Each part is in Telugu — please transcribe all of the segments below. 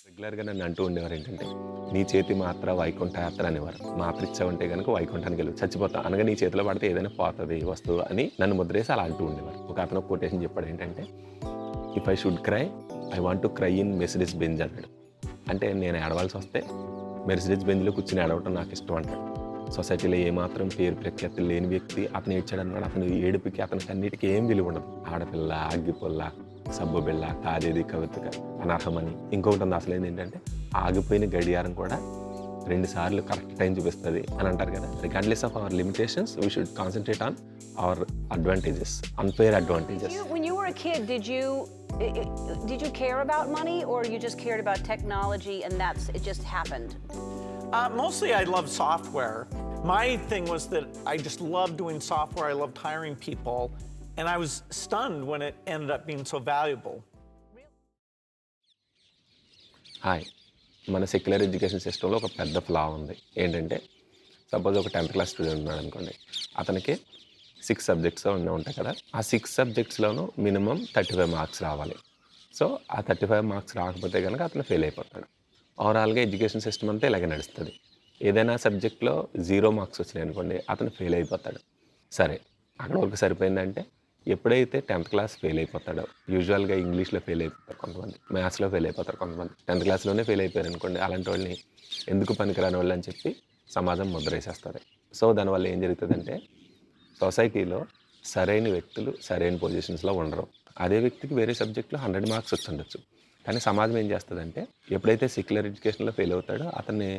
రెగ్యులర్‌గా నన్ను అంటూ ఉండేవారు ఏంటంటే, "నీ చేతి మాత్ర వైకుంఠ యాత్ర" అనేవారు. మాత్ర ఇచ్చావంటే గనుక వైకుంఠానికెళ్ళు. చచ్చిపోతా అనగా నీ చేతిలో పడితే ఏదైనా పోతది వస్తువు అని నన్ను ముద్రేసి అలా అంటూ ఉండేవారు. ఒక కొటేషన్ చెప్పాడు ఏంటంటే, "if I should cry, I want to cry in Mercedes Benz" అన్నాడు. అంటే నేను ఏడవాల్సొస్తే మెర్సిడీస్ బెంజ్‌లో కూర్చొని ఏడవటం నాకిష్టం అంటాడు. సొసైటీలో ఏమాత్రం పేరు ప్రఖ్యాతులు లేని వ్యక్తి అతను ఏడ్చాడన్నాడు. అతని ఏడుపుకి, అతని కన్నీటికి ఏం విలువుండదు. ఆడపిల్ల, అగ్గిపుల్ల, సబ్బు బిళ్ళ, కాదేది కవితక, అనర్హమని. ఇంకొకటుంది అసలేందేంటంటే, ఆగిపోయిన గడియారం కూడా 2 సార్లు కరెక్ట్ టైం చూపిస్తది అని అంటారు కదా! Regardless of our limitations we should concentrate on our advantages, unfair advantages. When you were a kid, did you care about money, or you just cared about technology and it just happened? Mostly I love software. My thing was that I just loved doing software. I loved hiring people. And I was stunned when it ended up being so valuable. Hi. మన సెక్యులర్ ఎడ్యుకేషన్ సిస్టమ్‌లో ఒక పెద్ద ఫ్లా ఉంది. ఏంటంటే, సపోజ్ ఒక 10థ్ క్లాస్ స్టూడెంట్ ఉన్నాడనుకోండి. అతనికి 6 సబ్జెక్ట్స్ ఎన్నో ఉంటాయి కదా! ఆ 6 సబ్జెక్ట్స్‌లోనూ మినిమమ్ 35 మార్క్స్ రావాలి. సో, ఆ 35 మార్క్స్ రాకపోతే గనక అతను ఫెయిల్ అయిపోతాడు. ఓవరాల్‌గా ఎడ్యుకేషన్ సిస్టమ్ అంతా ఇలాగే నడుస్తది. ఏదైనా సబ్జెక్ట్‌లో 0 మార్క్స్ వచ్చినాయనుకోండి, అతను ఫెయిల్ అయిపోతాడు. సరే, అక్కడి వరకు సరిపోయిందంటే, ఎప్పుడైతే 10థ్ క్లాస్ ఫెయిల్ అయిపోతాడో, యూజువల్‌గా ఇంగ్లీష్‌లో ఫెయిల్ అయిపోతారు కొంతమంది, మ్యాథ్స్‌లో ఫెయిల్ అయిపోతారు కొంతమంది. 10థ్ క్లాస్‌లోనే ఫెయిల్ అయిపోయారనుకోండి, అలాంటి వాళ్ళని ఎందుకు పనికిరాని వాళ్ళని చెప్పి సమాజం ముద్రేసేస్తది. సో, దానివల్ల ఏం జరుగుతదంటే, సొసైటీలో సరైన వ్యక్తులు సరైన పొజిషన్స్‌లో ఉండరు. అదే వ్యక్తికి వేరే సబ్జెక్ట్‌లో 100 మార్క్స్ వచ్చుండొచ్చు. కానీ సమాజం ఏం చేస్తదంటే, ఎప్పుడైతే సెక్యులర్ ఎడ్యుకేషన్‌లో ఫెయిల్ అవుతాడో అతన్ని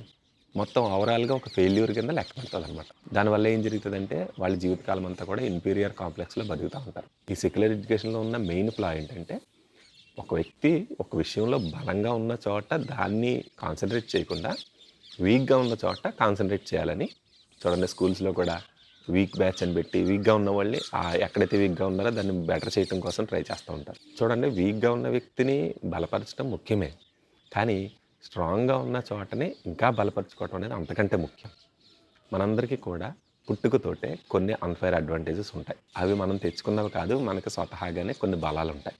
మొత్తం ఓవరాల్‌గా ఒక ఫెయిల్యూర్ కింద లెక్క పెడతదనమాట. దానివల్ల ఏం జరుగుతదంటే, వాళ్ళ జీవితకాలం అంతా కూడా ఇన్ఫీరియర్ కాంప్లెక్స్‌లో బతుకుతా ఉంటారు. ఈ సెక్యులర్ ఎడ్యుకేషన్‌లో ఉన్న మెయిన్ ఫ్లా ఏంటంటే, ఒక వ్యక్తి ఒక విషయంలో బలంగా ఉన్న చోట దాన్ని కాన్సంట్రేట్ చేయకుండా, వీక్‌గా ఉన్న చోట కాన్సంట్రేట్ చేయాలని. చూడండి, స్కూల్స్‌లో కూడా వీక్ బ్యాచ్ అని పెట్టి, వీక్‌గా ఉన్న వాళ్ళని ఎక్కడైతే వీక్‌గా ఉన్నారో దాన్ని బెటర్ చేయడం కోసం ట్రై చేస్తూ ఉంటారు. చూడండి, వీక్‌గా ఉన్న వ్యక్తిని బలపరచడం ముఖ్యమే. కానీ స్ట్రాంగ్‌గా ఉన్న చోటని ఇంకా బలపరుచుకోవటం అనేది అంతకంటే ముఖ్యం. మనందరికీ కూడా పుట్టుకతోటే కొన్ని అన్‌ఫెయిర్ అడ్వాంటేజెస్ ఉంటాయి. అవి మనం తెచ్చుకున్నవి కాదు, మనకు స్వతహాగానే కొన్ని బలాలుంటాయి.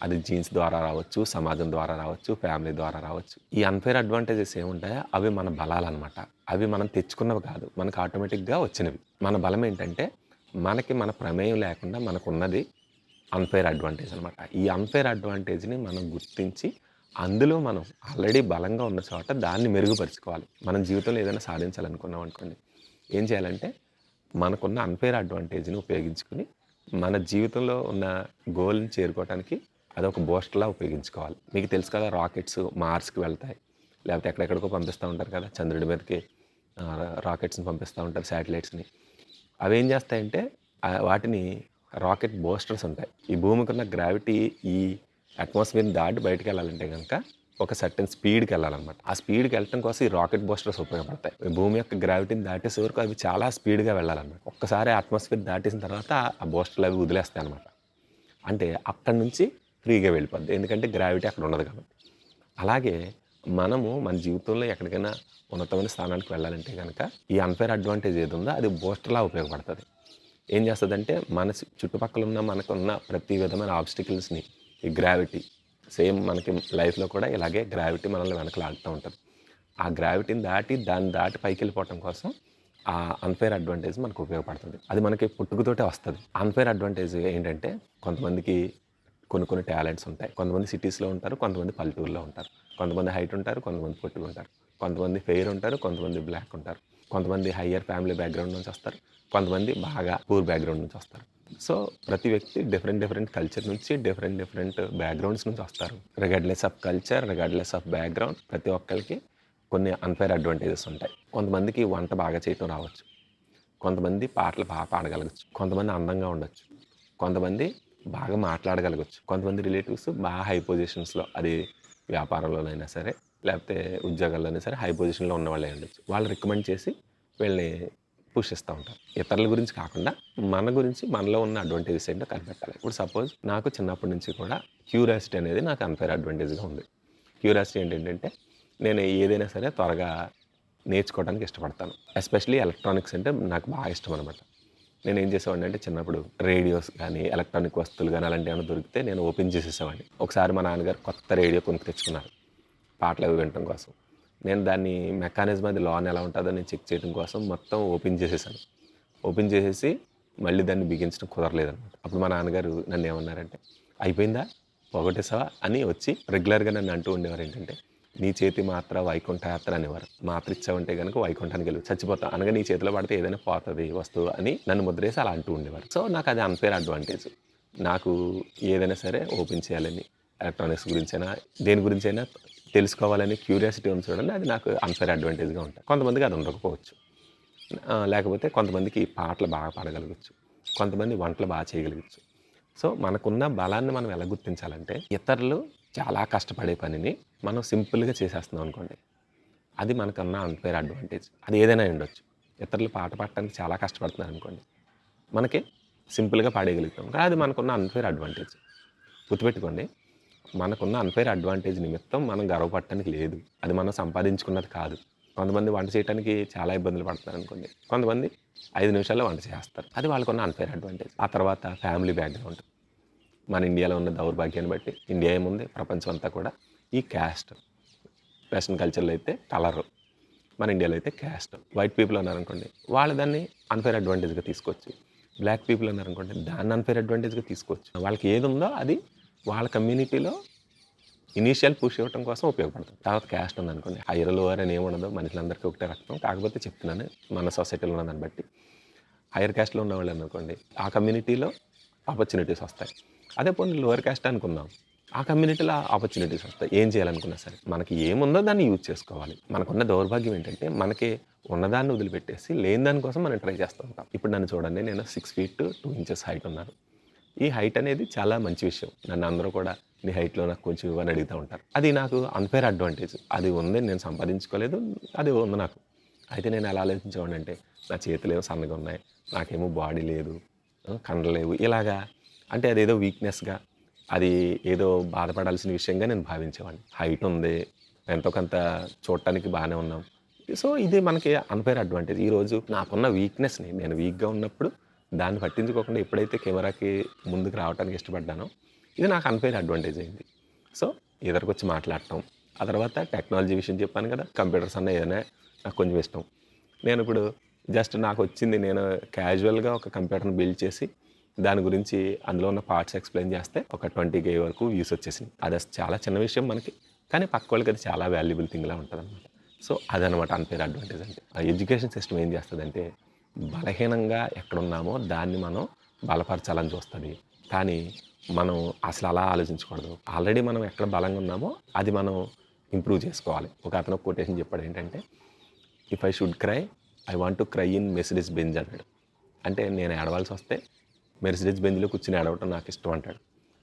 అది జీన్స్ ద్వారా రావచ్చు, సమాజం ద్వారా రావచ్చు, ఫ్యామిలీ ద్వారా రావచ్చు. ఈ అన్‌ఫెయిర్ అడ్వాంటేజెస్ ఏముంటాయో అవి మన బలాలనమాట. అవి మనం తెచ్చుకున్నవి కాదు, మనకు ఆటోమేటిక్‌గా వచ్చినవి. మన బలం ఏంటంటే, మనకి మన ప్రమేయం లేకుండా మనకున్నది అన్‌ఫెయిర్ అడ్వాంటేజ్ అనమాట. ఈ అన్‌ఫెయిర్ అడ్వాంటేజ్‌ని మనం గుర్తించి, అందులో మనం ఆల్రెడీ బలంగా ఉన్న చోట దాన్ని మెరుగుపరుచుకోవాలి. మనం జీవితంలో ఏదైనా సాధించాలనుకున్నాం అనుకోండి, ఏం చేయాలంటే, మనకున్న అన్‌ఫెయిర్ అడ్వాంటేజ్‌ని ఉపయోగించుకొని, మన జీవితంలో ఉన్న గోల్‌ని చేరుకోవటానికి అదొక బూస్టర్‌లా ఉపయోగించుకోవాలి. మీకు తెలుసు కదా, రాకెట్స్ మార్స్‌కి వెళ్తాయి. లేకపోతే ఎక్కడెక్కడికో పంపిస్తూ ఉంటారు కదా! చంద్రుడి మీదకి రాకెట్స్‌ని పంపిస్తూ ఉంటారు, శాటిలైట్స్‌ని. అవేం చేస్తాయంటే, వాటిని రాకెట్ బూస్టర్స్ ఉంటాయి. ఈ భూమికున్న గ్రావిటీ ఈ అట్మాస్ఫియర్‌ని దాటి బయటికెళ్ళాలంటే గనక ఒక సర్టెన్ స్పీడ్‌కెళ్ళాలనమాట. ఆ స్పీడ్‌కెళ్ళటం కోసం ఈ రాకెట్ బూస్టర్స్ ఉపయోగపడతాయి. ఈ భూమి యొక్క గ్రావిటీని దాటేసే వరకు అవి చాలా స్పీడ్‌గా వెళ్ళాలనమాట. ఒక్కసారి అట్మాస్ఫియర్ దాటేసిన తర్వాత ఆ బూస్టర్‌లు అవి వదిలేస్తాయనమాట. అంటే అక్కడి నుంచి ఫ్రీగా వెళ్ళిపోద్ది. ఎందుకంటే గ్రావిటీ అక్కడ ఉండదు కాబట్టి. అలాగే మనము మన జీవితంలో ఎక్కడికైనా ఉన్నతమైన స్థానానికి వెళ్ళాలంటే గనక ఈ అన్‌ఫెయిర్ అడ్వాంటేజ్ ఏదుందో అది బూస్టర్‌లా ఉపయోగపడతది. ఏం చేస్తదంటే, మన చుట్టుపక్కల మనకున్న ప్రతి విధమైన ఆబ్స్టికల్స్‌ని ఈ గ్రావిటీ, సేమ్ మనకి లైఫ్‌లో కూడా ఇలాగే గ్రావిటీ మనల్ని వెనక్కి లాగుతూ ఉంటది. ఆ గ్రావిటీని దాటి దాన్ని దాటి పైకెళ్ళిపోవటం కోసం ఆ అన్‌ఫెయిర్ అడ్వాంటేజ్ మనకు ఉపయోగపడుతుంది. అది మనకి పుట్టుకతోటే వస్తది. అన్‌ఫెయిర్ అడ్వాంటేజ్ ఏంటంటే, కొంతమందికి కొన్ని టాలెంట్స్ ఉంటాయి. కొంతమంది సిటీస్‌లో ఉంటారు, కొంతమంది పల్లెటూరులో ఉంటారు. కొంతమంది హైట్ ఉంటారు, కొంతమంది పొట్టిగా ఉంటారు. కొంతమంది ఫెయిర్ ఉంటారు, కొంతమంది బ్లాక్ ఉంటారు. కొంతమంది హయ్యర్ ఫ్యామిలీ బ్యాక్‌గ్రౌండ్ నుంచి వస్తారు. కొంతమంది బాగా పూర్ బ్యాక్‌గ్రౌండ్ నుంచి వస్తారు. సో, ప్రతి వ్యక్తి డిఫరెంట్ కల్చర్ నుంచి డిఫరెంట్ బ్యాక్‌గ్రౌండ్స్ నుంచి వస్తారు. Regardless of culture, regardless of background ప్రతి ఒక్కళ్ళకి కొన్ని అన్‌ఫెయిర్ అడ్వాంటేజెస్ ఉంటాయి. కొంతమందికి వంట బాగా చేయటం రావచ్చు. కొంతమంది పాటలు పాడగలగొచ్చు. కొంతమంది అందంగా ఉండొచ్చు. కొంతమంది బాగా మాట్లాడగలగొచ్చు. కొంతమంది రిలేటివ్స్ బాగా హై పొజిషన్స్‌లో, అది వ్యాపారంలోనైనా సరే, లేకపోతే ఉద్యోగాల్లోనైనా సరే హై పొజిషన్‌లో ఉన్నవాళ్ళే ఉండొచ్చు. వాళ్ళు రికమెండ్ చేసి వీళ్ళని పుష్ ఇస్తా ఉంటారు. ఇతరుల గురించి కాకుండా మన గురించి, మనలో ఉన్న అడ్వాంటేజెస్ ఏంటో కనిపెట్టాలి. ఇప్పుడు సపోజ్ నాకు చిన్నప్పటి నుంచి కూడా క్యూరియాసిటీ అనేది నాకు అన్‌ఫెయిర్ అడ్వాంటేజ్‌గా ఉంది. క్యూరియాసిటీ ఏంటంటే, నేను ఏదైనా సరే త్వరగా నేర్చుకోవడానికి ఇష్టపడతాను. ఎస్పెషల్లీ ఎలక్ట్రానిక్స్ అంటే నాకు బాగా ఇష్టం అనమాట. నేనేం చేసేవాడిని అంటే, చిన్నప్పుడు రేడియోస్ గానీ, ఎలక్ట్రానిక్ వస్తువులు గానీ అలాంటివేమైనా దొరికితే నేను ఓపెన్ చేసేసేవాడిని. ఒకసారి మా నాన్నగారు కొత్త రేడియో కొనుక్కు తెచ్చుకున్నారు. పాటలు అవి వినటం కోసం. నేను దాన్ని మెకానిజం అది లోన్ ఎలా ఉంటుందో నేను చెక్ చేయడం కోసం మొత్తం ఓపెన్ చేసేసాను. ఓపెన్ చేసేసి మళ్ళీ దాన్ని బిగించడం కుదరలేదనమాట. అప్పుడు మా నాన్నగారు నన్ను ఏమన్నారంటే, అయిపోయిందా, పోగొట్టేసావా అని వచ్చి రెగ్యులర్గా నన్ను అంటూ ఉండేవారు ఏంటంటే, నీ చేతి మాత్ర వైకుంఠ యాత్ర అనేవారు. మాత్ర ఇచ్చావంటే కనుక వైకుంఠానికి వెళ్ళి చచ్చిపోతాం అనగా నీ చేతిలో పడితే ఏదైనా పోతుంది వస్తువు అని నన్ను ముద్రేసి అలా అంటూ ఉండేవారు. సో నాకు అది అన్ఫేర్ అడ్వాంటేజ్. నాకు ఏదైనా సరే ఓపెన్ చేయాలని, ఎలక్ట్రానిక్స్ గురించైనా దేని గురించైనా తెలుసుకోవాలని క్యూరియాసిటీ ఉంది చూడండి, అది నాకు అన్ఫేర్ అడ్వాంటేజ్గా ఉంటుంది. కొంతమందికి అది ఉండకపోవచ్చు. లేకపోతే కొంతమందికి పాటలు బాగా పాడగలగచ్చు, కొంతమంది వంటలు బాగా చేయగలగచ్చు. సో మనకున్న బలాన్ని మనం ఎలా గుర్తించాలంటే, ఇతరులు చాలా కష్టపడే పనిని మనం సింపుల్గా చేసేస్తున్నాం అనుకోండి, అది మనకన్నా అన్ఫేర్ అడ్వాంటేజ్. అది ఏదైనా ఉండొచ్చు. ఇతరులు పాట పాడటానికి చాలా కష్టపడుతున్నారు అనుకోండి, మనకి సింపుల్గా పాడేయగలుగుతాం, కానీ అది మనకున్న అన్ఫేర్ అడ్వాంటేజ్. గుర్తుపెట్టుకోండి, మనకున్న అన్ఫేర్ అడ్వాంటేజ్ నిమిత్తం మనం గర్వపడటానికి లేదు. అది మనం సంపాదించుకున్నది కాదు. కొంతమంది వంట చేయడానికి చాలా ఇబ్బందులు పడుతున్నారు అనుకోండి, కొంతమంది 5 నిమిషాల్లో వంట చేస్తారు. అది వాళ్ళకున్న అన్ఫేర్ అడ్వాంటేజ్. ఆ తర్వాత ఫ్యామిలీ బ్యాక్గ్రౌండ్. మన ఇండియాలో ఉన్న దౌర్భాగ్యాన్ని బట్టి, ఇండియా ఏముంది ప్రపంచం అంతా కూడా ఈ క్యాస్ట్. వెస్ట్రన్ కల్చర్లో అయితే కలరు, మన ఇండియాలో అయితే క్యాస్ట్. వైట్ పీపుల్ ఉన్నారనుకోండి, వాళ్ళు దాన్ని అన్ఫేర్ అడ్వాంటేజ్గా తీసుకోవచ్చు. బ్లాక్ పీపుల్ ఉన్నారనుకోండి, దాన్ని అన్ఫేర్ అడ్వాంటేజ్గా తీసుకోవచ్చు. వాళ్ళకి ఏది ఉందో అది వాళ్ళ కమ్యూనిటీలో ఇనీషియల్ పుష్ ఇవ్వడం కోసం ఉపయోగపడుతుంది. తర్వాత క్యాస్ట్ ఉందనుకోండి, హైయర్ లోవర్ అని ఏమి ఉండదు, మనుషులందరికీ ఒకటే రక్తం. కాకపోతే చెప్తున్నాను మన సొసైటీలో ఉన్నదాన్ని బట్టి, హైయర్ క్యాస్ట్లో ఉన్నవాళ్ళు అనుకోండి, ఆ కమ్యూనిటీలో ఆపర్చునిటీస్ వస్తాయి. అదే పోనీ లోవర్ క్యాస్ట్ అనుకుందాం, ఆ కమ్యూనిటీలో ఆపర్చునిటీస్ వస్తాయి. ఏం చేయాలనుకున్నా సరే మనకి ఏముందో దాన్ని యూజ్ చేసుకోవాలి. మనకున్న దౌర్భాగ్యం ఏంటంటే, మనకి ఉన్నదాన్ని వదిలిపెట్టేసి లేని దానికోసం మనం ట్రై చేస్తూ ఉంటాం. ఇప్పుడు నన్ను చూడండి, నేను 6 feet 2 inches హైట్ ఉన్నాను. ఈ హైట్ అనేది చాలా మంచి విషయం. నన్ను అందరూ కూడా నీ హైట్లో నాకు కొంచెం ఇవ్వని అడుగుతూ ఉంటారు. అది నాకు అన్ఫేర్ అడ్వాంటేజ్. అది ఉంది, నేను సంపాదించుకోలేదు, అది ఉంది నాకు. అయితే నేను ఎలా ఆలోచించేవాడిని అంటే, నా చేతులు ఏమో సన్నగా ఉన్నాయి, నాకేమో బాడీ లేదు, కండలు లేవు, ఇలాగా అంటే అదేదో వీక్నెస్గా, అది ఏదో బాధపడాల్సిన విషయంగా నేను భావించేవాడిని. హైట్ ఉంది, ఎంతో కొంత చూడటానికి బాగానే ఉన్నాం. సో ఇది మనకి అన్ఫేర్ అడ్వాంటేజ్. ఈరోజు నాకున్న వీక్నెస్ని, నేను వీక్గా ఉన్నప్పుడు దాన్ని పట్టించుకోకుండా ఎప్పుడైతే కెమెరాకి ముందుకు రావడానికి ఇష్టపడ్డానో, ఇది నాకు అన్ఫేర్ అడ్వాంటేజ్ అయింది. సో ఎదురుకొచ్చి మాట్లాడటం. ఆ తర్వాత టెక్నాలజీ విషయం చెప్పాను కదా, కంప్యూటర్స్ అన్న ఏదైనా నాకు కొంచెం ఇష్టం. నేను ఇప్పుడు జస్ట్ నాకు వచ్చింది, నేను క్యాజువల్గా ఒక కంప్యూటర్ని బిల్డ్ చేసి దాని గురించి అందులో ఉన్న పార్ట్స్ ఎక్స్ప్లెయిన్ చేస్తే ఒక 20K వరకు వ్యూస్ వచ్చేసింది. అది చాలా చిన్న విషయం మనకి, కానీ పక్క వాళ్ళకి అది చాలా వాల్యుబుల్ థింగ్లా ఉంటుంది అనమాట. సో అదనమాట అన్ఫేర్ అడ్వాంటేజ్ అంటే. ఆ ఎడ్యుకేషన్ సిస్టమ్ ఏం చేస్తుందంటే, బలహీనంగా ఎక్కడున్నామో దాన్ని మనం బలపరచాలని చూస్తుంది, కానీ మనం అసలు అలా ఆలోచించకూడదు. ఆల్రెడీ మనం ఎక్కడ బలంగా ఉన్నామో అది మనం ఇంప్రూవ్ చేసుకోవాలి. ఒక అతను కొటేషన్ చెప్పాడు ఏంటంటే, if I should cry, I want to cry in Mercedes Benz అన్నాడు. అంటే నేను ఏడవాల్సి వస్తే మెర్సిడెస్ బెంజ్లో కూర్చుని ఏడవటం నాకు ఇష్టం అంటాడు.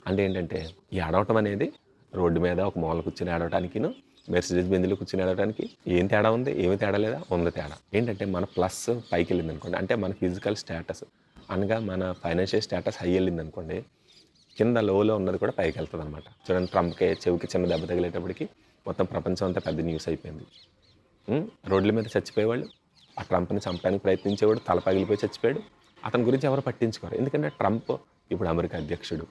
అంటే ఏంటంటే, ఈ ఏడవటం అనేది రోడ్డు మీద ఒక మూల కూర్చుని ఏడవటానికిను మెర్సిడెస్ బెంజ్లో కూర్చుని ఏడవడానికి ఏం తేడా ఉంది? ఏమి తేడా లేదా? ఉంది తేడా. ఏంటంటే మన ప్లస్ పైకి వెళ్ళింది అనుకోండి, అంటే మన ఫిజికల్ స్టేటస్ అనగా మన ఫైనాన్షియల్ స్టేటస్ హై వెళ్ళింది అనుకోండి, కింద లోలో ఉన్నది కూడా పైకి వెళ్తుంది అనమాట. చూడండి, ట్రంప్కి చెవికి చిన్న దెబ్బ తగిలేటప్పటికి మొత్తం ప్రపంచం అంతా పెద్ద న్యూస్ అయిపోయింది. రోడ్ల మీద చచ్చిపోయేవాళ్ళు, ఆ ట్రంప్ని చంపడానికి ప్రయత్నించేవాడు తల పగిలిపోయి చచ్చిపోయాడు. అతని గురించి ఎవరు పట్టించుకోరు, ఎందుకంటే ట్రంప్ ఇప్పుడు అమెరికా అధ్యక్షుడు,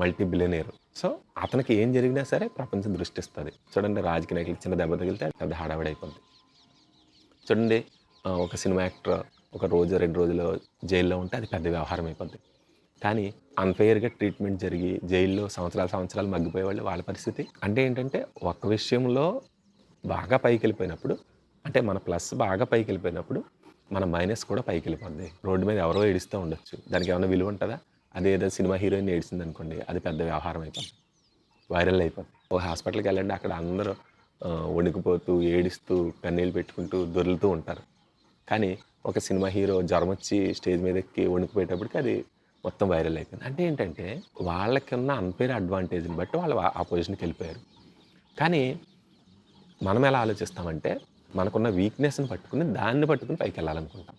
మల్టీ బిలియనీర్. సో అతనికి ఏం జరిగినా సరే ప్రపంచం దృష్టిస్తుంది. చూడండి, రాజకీయ నాయకులకు చిన్న దెబ్బ తగిలితే పెద్ద హడావిడైపోతుంది. చూడండి, ఒక సినిమా యాక్టర్ ఒక రోజు 2 రోజులు జైల్లో ఉంటే అది పెద్ద వ్యవహారం అయిపోద్ది. కానీ అన్ఫెయిర్గా ట్రీట్మెంట్ జరిగి జైల్లో సంవత్సరాలు మగ్గిపోయేవాళ్ళు, వాళ్ళ పరిస్థితి అంటే ఏంటంటే, ఒక్క విషయంలో బాగా పైకి వెళ్ళిపోయినప్పుడు, అంటే మన ప్లస్ బాగా పైకి వెళ్ళిపోయినప్పుడు మన మైనస్ కూడా పైకి వెళ్ళిపోద్ది. రోడ్డు మీద ఎవరో ఏడుస్తూ ఉండొచ్చు, దానికి ఏమైనా విలువ ఉంటుందా? అదేదో సినిమా హీరోయిన్ ఏడిసింది అనుకోండి, అది పెద్ద వ్యవహారం అయిపోద్ది, వైరల్ అయిపోద్ది. ఒక హాస్పిటల్కి వెళ్ళండి, అక్కడ అందరూ వణికిపోతూ ఏడుస్తూ కన్నీళ్ళు పెట్టుకుంటూ దొర్లుతూ ఉంటారు. కానీ ఒక సినిమా హీరో జ్వరం వచ్చి స్టేజ్ మీద ఎక్కి వణికిపోయేటప్పటికి అది మొత్తం వైరల్ అయిపోయింది. అంటే ఏంటంటే, వాళ్ళకి ఉన్న అన్ఫేర్ అడ్వాంటేజ్ని బట్టి వాళ్ళు ఆ పొజిషన్కి వెళ్ళిపోయారు. కానీ మనం ఎలా ఆలోచిస్తామంటే, మనకున్న వీక్నెస్ని పట్టుకుని దాన్ని పట్టుకుని పైకి వెళ్ళాలనుకుంటాం.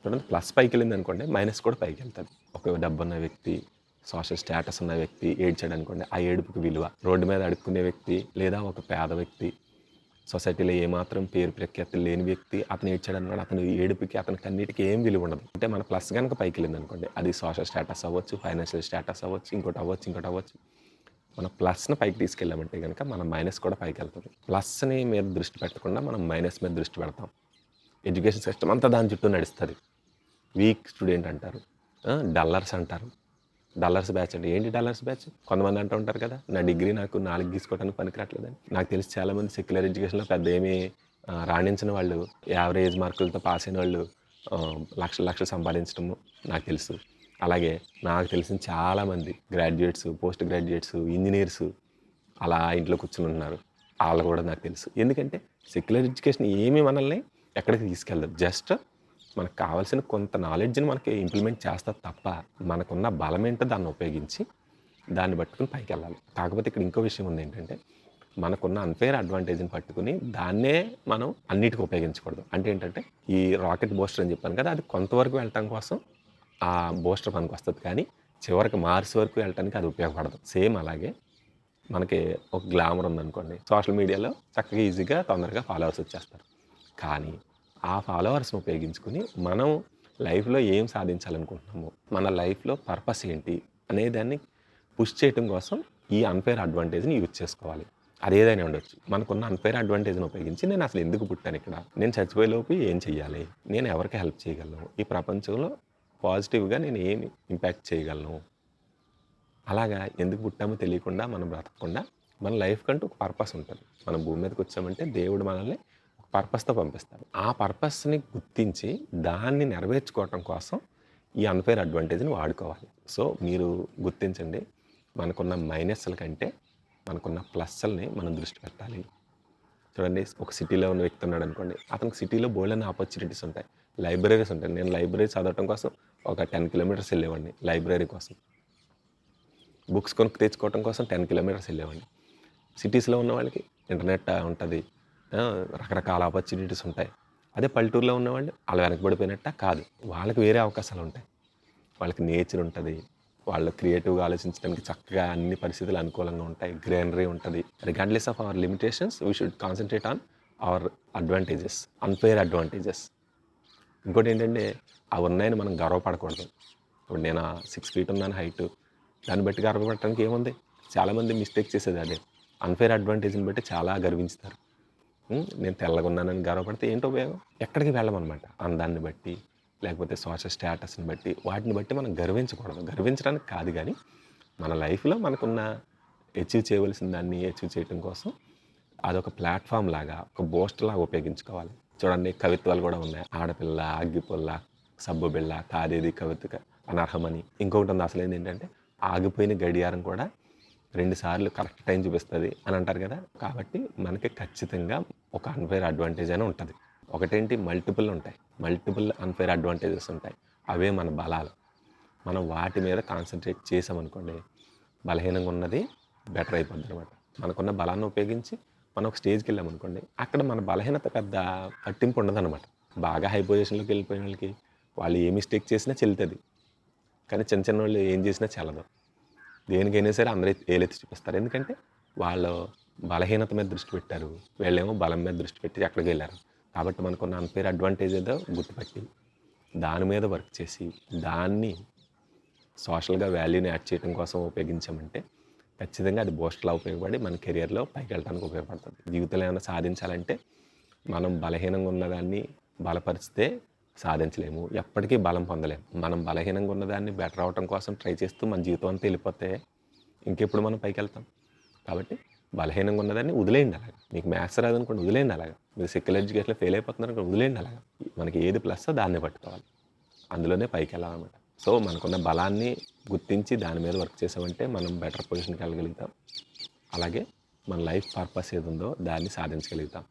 చూడండి, ప్లస్ పైకి వెళ్ళింది అనుకోండి, మైనస్ కూడా పైకి వెళ్తుంది. ఒక డబ్బు ఉన్న వ్యక్తి, సోషల్ స్టేటస్ ఉన్న వ్యక్తి ఏడ్చాడు అనుకోండి, ఆ ఏడుపుకి విలువ. రోడ్డు మీద అడుక్కునే వ్యక్తి లేదా ఒక పేద వ్యక్తి, సొసైటీలో ఏమాత్రం పేరు ప్రఖ్యాతి లేని వ్యక్తి, అతను ఏడ్చాడు అన్నాడు, అతని ఏడుపుకి అతనికి అన్నిటికీ ఏం విలువ ఉండదు. అంటే మన ప్లస్ కనుక పైకి వెళ్ళింది అనుకోండి, అది సోషల్ స్టేటస్ అవ్వచ్చు, ఫైనాన్షియల్ స్టేటస్ అవ్వచ్చు, ఇంకోటి అవ్వచ్చు. మన ప్లస్ని పైకి తీసుకెళ్ళామంటే కనుక మన మైనస్ కూడా పైకి వెళ్తుంది. ప్లస్ని మీద దృష్టి పెట్టకుండా మనం మైనస్ మీద దృష్టి పెడతాం. ఎడ్యుకేషన్ సిస్టమ్ అంతా దాని చుట్టూ నడుస్తుంది. వీక్ స్టూడెంట్ అంటారు, డల్లర్స్ అంటారు. డల్లర్స్ బ్యాచ్ అంటే ఏంటి డల్లర్స్ బ్యాచ్? కొంతమంది అంటూ ఉంటారు కదా, నా డిగ్రీ నాకు 4 గీసుకోవడానికి పనికిరాట్లేదని. నాకు తెలిసి చాలామంది సెక్యులర్ ఎడ్యుకేషన్లో పెద్ద ఏమీ రాణించిన వాళ్ళు, యావరేజ్ మార్కులతో పాస్ అయిన వాళ్ళు లక్షలు సంపాదించడము నాకు తెలుసు. అలాగే నాకు తెలిసిన చాలామంది గ్రాడ్యుయేట్స్, పోస్ట్ గ్రాడ్యుయేట్స్, ఇంజనీర్స్ అలా ఇంట్లో కూర్చుని ఉన్నారు. వాళ్ళు కూడా నాకు తెలుసు. ఎందుకంటే సెక్యులర్ ఎడ్యుకేషన్ ఏమీ మనల్ని ఎక్కడికి తీసుకెళ్ళదు. జస్ట్ మనకు కావాల్సిన కొంత నాలెడ్జ్ని మనకి ఇంప్లిమెంట్ చేస్తుంది తప్ప, మనకున్న బలం ఏంటో దాన్ని ఉపయోగించి దాన్ని పట్టుకుని పైకి వెళ్ళాలి. కాకపోతే ఇక్కడ ఇంకో విషయం ఉంది ఏంటంటే, మనకున్న అన్ఫేర్ అడ్వాంటేజ్ని పట్టుకుని దాన్నే మనం అన్నిటికీ ఉపయోగించకూడదు. అంటే ఏంటంటే, ఈ రాకెట్ బూస్టర్ అని చెప్పాను కదా, అది కొంతవరకు వెళ్ళటం కోసం ఆ బూస్టర్ మనకు వస్తుంది, కానీ చివరికి మార్స్ వరకు వెళ్ళటానికి అది ఉపయోగపడదు. సేమ్ అలాగే మనకి ఒక గ్లామర్ ఉందనుకోండి, సోషల్ మీడియాలో చక్కగా ఈజీగా తొందరగా ఫాలోవర్స్ వచ్చేస్తారు. కానీ ఆ ఫాలోవర్స్ని ఉపయోగించుకుని మనం లైఫ్లో ఏం సాధించాలనుకుంటున్నాము, మన లైఫ్లో పర్పస్ ఏంటి అనే దాన్ని పుష్ చేయడం కోసం ఈ అన్ఫేర్ అడ్వాంటేజ్ని యూజ్ చేసుకోవాలి. అది ఏదైనా ఉండొచ్చు. మనకున్న అన్ఫేర్ అడ్వాంటేజ్ని ఉపయోగించి నేను అసలు ఎందుకు పుట్టాను ఇక్కడ, నేను చచ్చిపోయేలోపు ఏం చెయ్యాలి, నేను ఎవరికి హెల్ప్ చేయగలను, ఈ ప్రపంచంలో పాజిటివ్గా నేను ఏమి ఇంపాక్ట్ చేయగలను, అలాగా ఎందుకు పుట్టామో తెలియకుండా మనం బ్రతకకుండా మన లైఫ్ కంటూ ఒక పర్పస్ ఉంటుంది. మనం భూమి మీదకి వచ్చామంటే దేవుడు మనల్ని ఒక పర్పస్తో పంపిస్తాడు. ఆ పర్పస్ని గుర్తించి దాన్ని నెరవేర్చుకోవటం కోసం ఈ అన్ఫేర్ అడ్వాంటేజ్ని వాడుకోవాలి. సో మీరు గుర్తించండి, మనకున్న మైనస్ల కంటే మనకున్న ప్లస్ల్ని మనం దృష్టి పెట్టాలి. చూడండి, ఒక సిటీలో ఉన్న వ్యక్తి ఉన్నాడు అనుకోండి, అతనికి సిటీలో బోల్డెన్ ఆపర్చునిటీస్ ఉంటాయి, లైబ్రరీస్ ఉంటాయి. నేను లైబ్రరీ చదవటం కోసం ఒక 10 కిలోమీటర్స్ వెళ్ళేవాడిని. లైబ్రరీ కోసం, బుక్స్ కొనుక్కు తెచ్చుకోవటం కోసం 10 కిలోమీటర్స్ వెళ్ళేవాడిని. సిటీస్లో ఉన్న వాళ్ళకి ఇంటర్నెట్ ఉంటుంది, రకరకాల ఆపర్చునిటీస్ ఉంటాయి. అదే పల్లెటూరులో ఉన్నవాళ్ళు వాళ్ళు వెనకబడిపోయినట్ట కాదు, వాళ్ళకి వేరే అవకాశాలు ఉంటాయి. వాళ్ళకి నేచర్ ఉంటుంది, వాళ్ళు క్రియేటివ్గా ఆలోచించడానికి చక్కగా అన్ని పరిస్థితులు అనుకూలంగా ఉంటాయి, గ్రీనరీ ఉంటుంది. Regardless of our limitations we should concentrate on our advantages, unfair advantages. ఇంకోటి ఏంటంటే, అవి ఉన్నాయని మనం గర్వపడకూడదు. ఇప్పుడు నేను 6 feet ఉన్నాను హైట్, దాన్ని బట్టి గర్వపడటానికి ఏముంది? చాలామంది మిస్టేక్ చేసేది అదే, అన్ఫేర్ అడ్వాంటేజ్ని బట్టి చాలా గర్వించుతారు. నేను తెల్లగా ఉన్నానని గర్వపడితే ఏంటో ఉపయోగం? ఎక్కడికి వెళ్ళమన్నమాట. అందాన్ని బట్టి లేకపోతే సోషల్ స్టేటస్ని బట్టి, వాటిని బట్టి మనం గర్వించకూడదు. గర్వించడానికి కాదు, కానీ మన లైఫ్లో మనకున్న అచీవ్ చేయవలసిన దాన్ని అచీవ్ చేయడం కోసం అదొక ప్లాట్ఫామ్ లాగా, ఒక బూస్టర్ లాగా ఉపయోగించుకోవాలి. చూడండి, కవిత్వాలు కూడా ఉన్నాయి. ఆడపిల్ల, అగ్గిపుల్ల, సబ్బు బిళ్ళ, కాదేది కవిత్వ అనర్హమని. ఇంకొకటి ఉంది, అసలు ఏంటంటే ఆగిపోయిన గడియారం కూడా 2 సార్లు కరెక్ట్ టైం చూపిస్తుంది అని అంటారు కదా. కాబట్టి మనకి ఖచ్చితంగా ఒక అన్ఫేర్ అడ్వాంటేజ్ అని ఉంటుంది. ఒకటేంటి, మల్టిపుల్ ఉంటాయి, మల్టిపుల్ అన్ఫేర్ అడ్వాంటేజెస్ ఉంటాయి. అవే మన బలాలు. మనం వాటి మీద కాన్సన్ట్రేట్ చేసామనుకోండి, బలహీనంగా ఉన్నది బెటర్ అయిపోద్ది అనమాట. మనకున్న బలాన్ని ఉపయోగించి మనం ఒక స్టేజ్కి వెళ్ళామనుకోండి, అక్కడ మన బలహీనత పెద్ద పట్టింపు ఉండదు అనమాట. బాగా హై పొజిషన్లోకి వెళ్ళిపోయిన వాళ్ళకి వాళ్ళు ఏ మిస్టేక్ చేసినా చెల్లుతుంది, కానీ చిన్న చిన్న వాళ్ళు ఏం చేసినా చెల్లదు. దేనికైనా సరే అందరూ ఏలెత్తి చూపిస్తారు, ఎందుకంటే వాళ్ళు బలహీనత మీద దృష్టి పెట్టారు, వీళ్ళేమో బలం మీద దృష్టి పెట్టి అక్కడికి వెళ్ళారు. కాబట్టి మనకున్న అన్ఫేర్ అడ్వాంటేజ్ ఏదో గుర్తుపట్టి దాని మీద వర్క్ చేసి దాన్ని సోషల్గా వాల్యూని యాడ్ చేయడం కోసం ఉపయోగించామంటే ఖచ్చితంగా అది బూస్టర్లా ఉపయోగపడి మన కెరియర్లో పైకి వెళ్ళడానికి ఉపయోగపడుతుంది. జీవితంలో ఏమైనా సాధించాలంటే మనం బలహీనంగా ఉన్నదాన్ని బలపరిస్తే సాధించలేము, ఎప్పటికీ బలం పొందలేము. మనం బలహీనంగా ఉన్నదాన్ని బెటర్ అవడం కోసం ట్రై చేస్తూ మన జీవితం అంతా వెళ్ళిపోతే ఇంకెప్పుడు మనం పైకి వెళ్తాం. కాబట్టి బలహీనంగా ఉన్నదాన్ని వదిలేయండి. అలాగా మీకు మ్యాథ్స్ రాదనుకోండి, వదిలేయండి. అలాగా మీరు సెక్యులర్ ఎడ్యుకేషన్లో ఫెయిల్ అయిపోతున్నారు అనుకోండి, వదిలేయండి. అలాగా మనకి ఏది ప్లస్సో దాన్నే పట్టుకోవాలి, అందులోనే పైకి వెళ్ళాలన్నమాట. సో మనకున్న బలాన్ని గుర్తించి దాని మీద వర్క్ చేసామంటే మనం బెటర్ పొజిషన్కి వెళ్ళగలుగుతాం. అలాగే మన లైఫ్ పర్పస్ ఏది ఉందో దాన్ని సాధించగలుగుతాం.